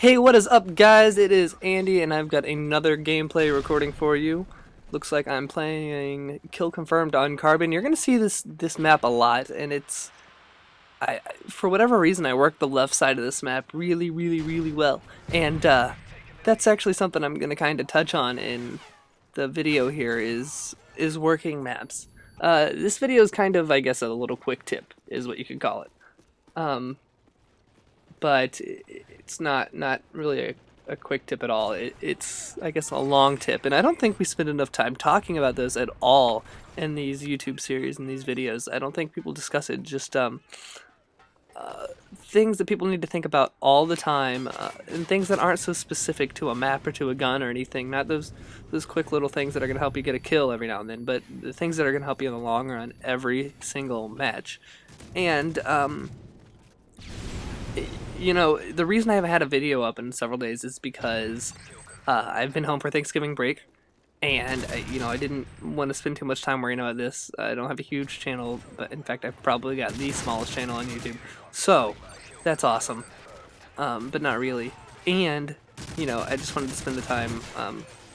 Hey, what is up, guys? It is Andy, and I've got another gameplay recording for you. Looks like I'm playing Kill Confirmed on Carbon. You're gonna see this map a lot, and for whatever reason I work the left side of this map really well, and that's actually something I'm gonna kind of touch on in the video here is working maps. This video is kind of, I guess, a little quick tip is what you could call it. But it's not really a quick tip at all. It's, I guess, a long tip, and I don't think we spend enough time talking about those at all in these YouTube series and these videos. I don't think people discuss it. Just things that people need to think about all the time, and things that aren't so specific to a map or to a gun or anything. Not those quick little things that are going to help you get a kill every now and then, but the things that are going to help you in the long run every single match. And you know, the reason I haven't had a video up in several days is because I've been home for Thanksgiving break, and I didn't want to spend too much time worrying about this. I don't have a huge channel, but in fact I've probably got the smallest channel on YouTube, so that's awesome, but not really. And I just wanted to spend the time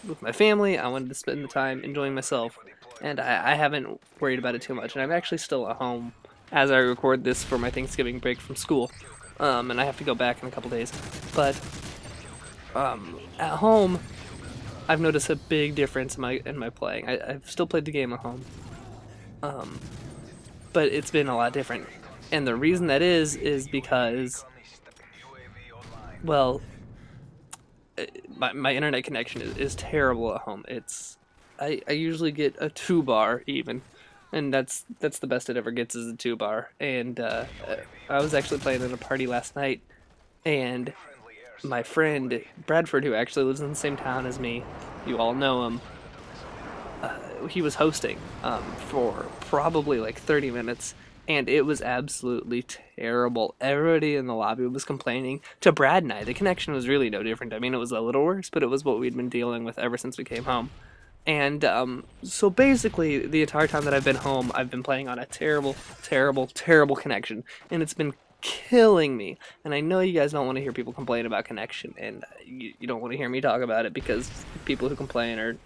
with my family. I wanted to spend the time enjoying myself, and I haven't worried about it too much. And I'm actually still at home as I record this for my Thanksgiving break from school. And I have to go back in a couple days. But at home, I've noticed a big difference in my playing. I've still played the game at home, but it's been a lot different. And the reason that is because, well, my internet connection is terrible at home. I usually get a 2-bar even. And that's the best it ever gets, is a 2-bar. And I was actually playing at a party last night, and my friend Bradford, who actually lives in the same town as me, you all know him, he was hosting for probably like 30 minutes, and it was absolutely terrible. Everybody in the lobby was complaining to Brad and I. The connection was really no different. I mean, it was a little worse, but it was what we'd been dealing with ever since we came home. And so basically, the entire time that I've been home, I've been playing on a terrible connection, and it's been killing me. And I know you guys don't want to hear people complain about connection, and you don't want to hear me talk about it, because people who complain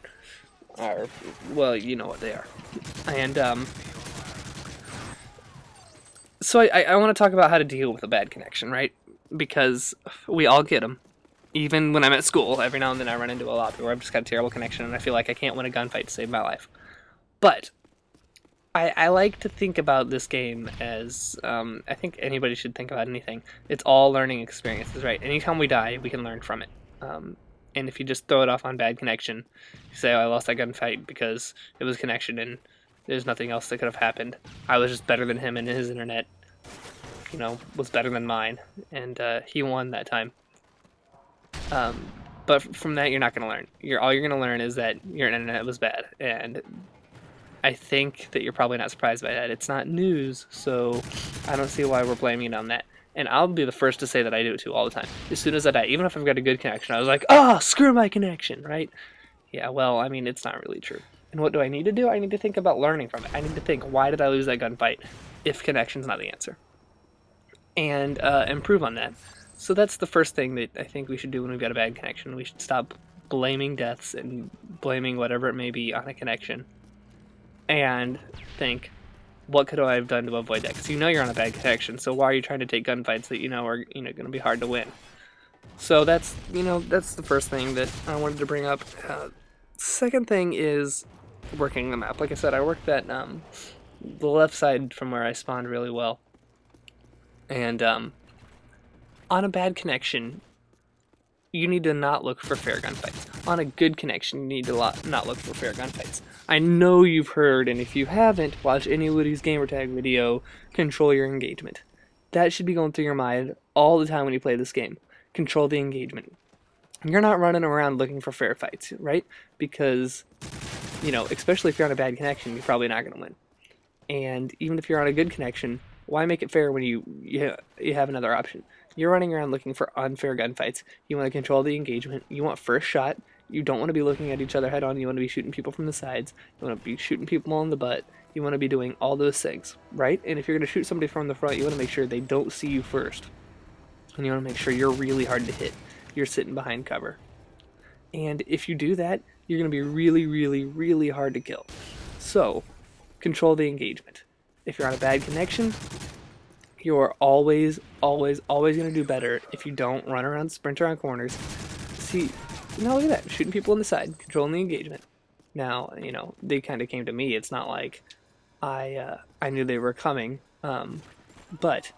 are well, you know what they are. And so I want to talk about how to deal with a bad connection, right? Because we all get them. Even when I'm at school, every now and then I run into a lobby where I've just got a terrible connection and I feel like I can't win a gunfight to save my life. But I like to think about this game as, I think anybody should think about anything. It's all learning experiences, right? Anytime we die, we can learn from it. And if you just throw it off on bad connection, you say, oh, I lost that gunfight because it was connection and there's nothing else that could have happened. I was just better than him, and his internet, was better than mine, and he won that time. But from that, you're not going to learn. All you're going to learn is that your internet was bad, and I think that you're probably not surprised by that. It's not news, so I don't see why we're blaming it on that. And I'll be the first to say that I do it too all the time. As soon as I die, even if I've got a good connection, I was like, oh, screw my connection, right? Yeah, well, I mean, it's not really true. And what do I need to do? I need to think about learning from it. I need to think, why did I lose that gunfight if connection's not the answer? And improve on that. So that's the first thing that I think we should do when we've got a bad connection. We should stop blaming deaths and blaming whatever it may be on a connection, and think, what could I have done to avoid that? Because you're on a bad connection, so why are you trying to take gunfights that are going to be hard to win? So that's the first thing that I wanted to bring up. Second thing is working the map. Like I said, I worked that the left side from where I spawned really well, and on a bad connection, you need to not look for fair gunfights. On a good connection, you need to not look for fair gunfights. I know you've heard, and if you haven't, watch anybody's gamertag video, control your engagement. That should be going through your mind all the time when you play this game. Control the engagement. You're not running around looking for fair fights, right? Because, especially if you're on a bad connection, you're probably not going to win. And even if you're on a good connection, why make it fair when you have another option? You're running around looking for unfair gunfights. You want to control the engagement. You want first shot. You don't want to be looking at each other head on. You want to be shooting people from the sides. You want to be shooting people in the butt. You want to be doing all those things, right? And if you're going to shoot somebody from the front, you want to make sure they don't see you first. And you want to make sure you're really hard to hit. you're sitting behind cover. And if you do that, you're going to be really, really, really hard to kill. So, control the engagement. If you're on a bad connection, you're always, always, always going to do better if you don't run around, sprint around corners. See, now look at that, shooting people on the side, controlling the engagement. Now, you know, they kind of came to me. It's not like I knew they were coming, but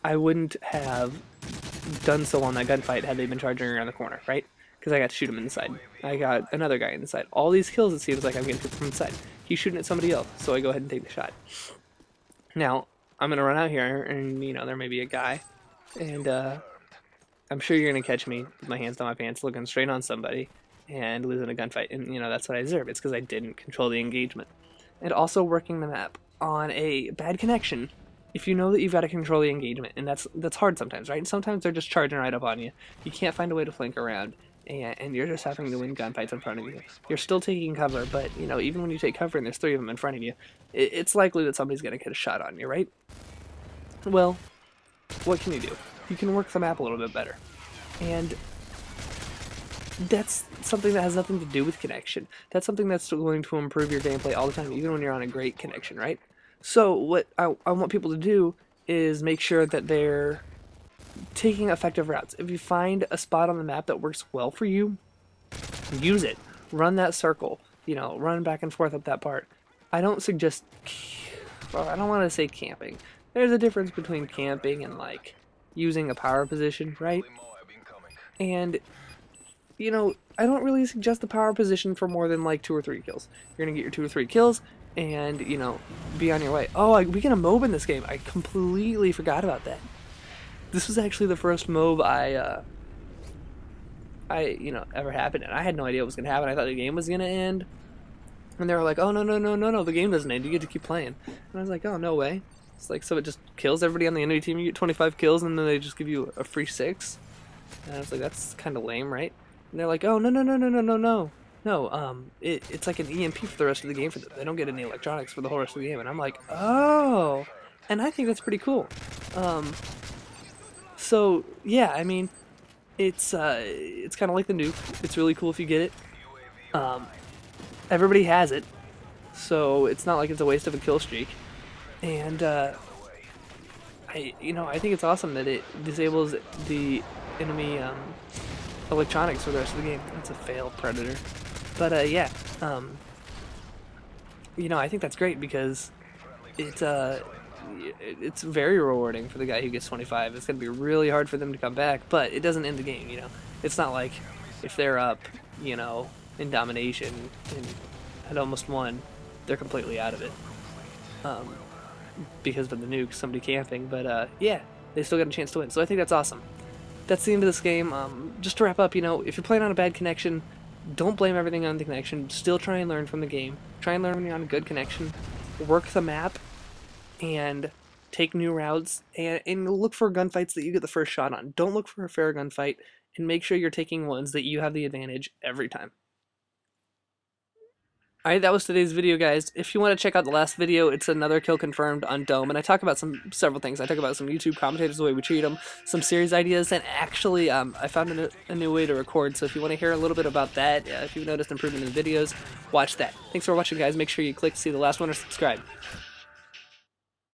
I wouldn't have done so on that gunfight had they been charging around the corner, right? Because I got to shoot him in the side. I got another guy in the side. All these kills, it seems like I'm getting from the side. He's shooting at somebody else, so I go ahead and take the shot. Now, I'm going to run out here, and, you know, there may be a guy, and I'm sure you're going to catch me with my hands down my pants, looking straight on somebody, and losing a gunfight. And, you know, that's what I deserve. It's because I didn't control the engagement. And also working the map on a bad connection. If you know that you've got to control the engagement, and that's hard sometimes, right? And sometimes they're just charging right up on you. You can't find a way to flank around, and you're just having to win gunfights in front of you. You're still taking cover, but, you know, even when you take cover and there's 3 of them in front of you, it's likely that somebody's going to get a shot on you, right? Well, what can you do? You can work the map a little bit better. And that's something that has nothing to do with connection. That's something that's going to improve your gameplay all the time, even when you're on a great connection, right? So what I want people to do is make sure that they're taking effective routes. If you find a spot on the map that works well for you, use it. Run that circle. You know, run back and forth up that part. I don't suggest... Well, I don't want to say camping. There's a difference between camping and, like, using a power position, right? And, you know, I don't really suggest the power position for more than, like, 2 or 3 kills. You're going to get your 2 or 3 kills and, you know, be on your way. Oh, we get a MOAB in this game. I completely forgot about that. This was actually the first MOAB ever happened, and I had no idea what was going to happen. I thought the game was going to end. And they were like, oh, no, the game doesn't end. You get to keep playing. And I was like, oh, no way. It's like, so it just kills everybody on the enemy team. You get 25 kills, and then they just give you a free 6. And I was like, that's kind of lame, right? And they're like, oh, no. No, it's like an EMP for the rest of the game for them. They don't get any electronics for the whole rest of the game. And I'm like, oh. And I think that's pretty cool. So, yeah, I mean, it's kind of like the nuke. It's really cool if you get it. Everybody has it. So it's not like it's a waste of a kill streak. And, I think it's awesome that it disables the enemy electronics for the rest of the game. That's a fail, Predator. But I think that's great because it's very rewarding for the guy who gets 25. It's going to be really hard for them to come back, but it doesn't end the game, you know. It's not like if they're up, you know, in domination and had almost won, they're completely out of it. Because of the nuke, somebody camping, but yeah, they still got a chance to win. So I think that's awesome. That's the end of this game. Just to wrap up, you know, if you're playing on a bad connection, don't blame everything on the connection. Still try and learn from the game. Try and learn when you're on a good connection. Work the map and take new routes and look for gunfights that you get the first shot on. Don't look for a fair gunfight, and make sure you're taking ones that you have the advantage every time. Alright, that was today's video, guys. If you want to check out the last video, it's another kill confirmed on Dome, and I talk about several things. I talk about some YouTube commentators, the way we treat them, some series ideas, and actually, I found a new way to record, so if you want to hear a little bit about that, if you've noticed improvement in the videos, watch that. Thanks for watching, guys. Make sure you click to see the last one or subscribe.